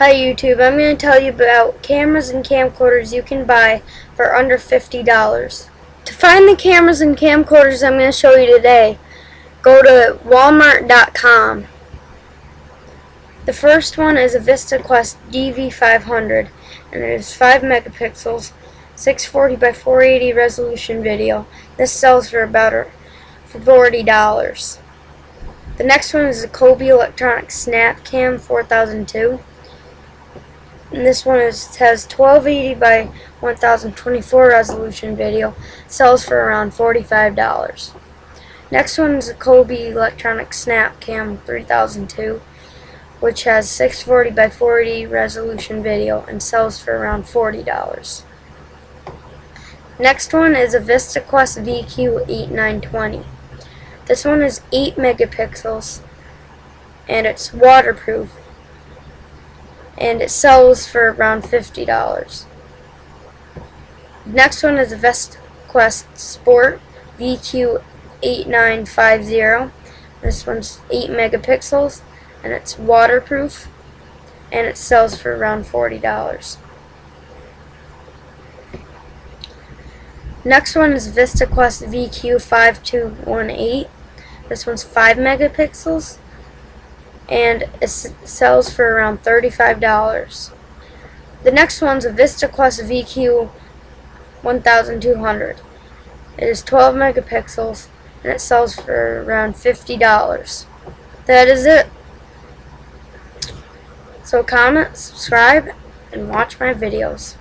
Hi YouTube, I'm going to tell you about cameras and camcorders you can buy for under $50. To find the cameras and camcorders I'm going to show you today, go to walmart.com. The first one is a VistaQuest DV500 and it is 5 megapixels, 640 by 480 resolution video. This sells for about $40. The next one is a Kobe Electronic Snap Cam 4002. And this one has 1280 by 1024 resolution video. Sells for around $45. Next one is a Kobe Electronic Snap Cam 3002, which has 640 by 480 resolution video and sells for around $40. Next one is a VistaQuest VQ8920. This one is 8 megapixels and it's waterproof and it sells for around $50. Next one is a VistaQuest Sport VQ8950. This one's 8 megapixels and it's waterproof and it sells for around $40. Next one is VistaQuest VQ5218. This one's 5 megapixels and it sells for around $35. The next one's a VistaQuest VQ1200. It is 12 megapixels and it sells for around $50. That is it. So comment, subscribe, and watch my videos.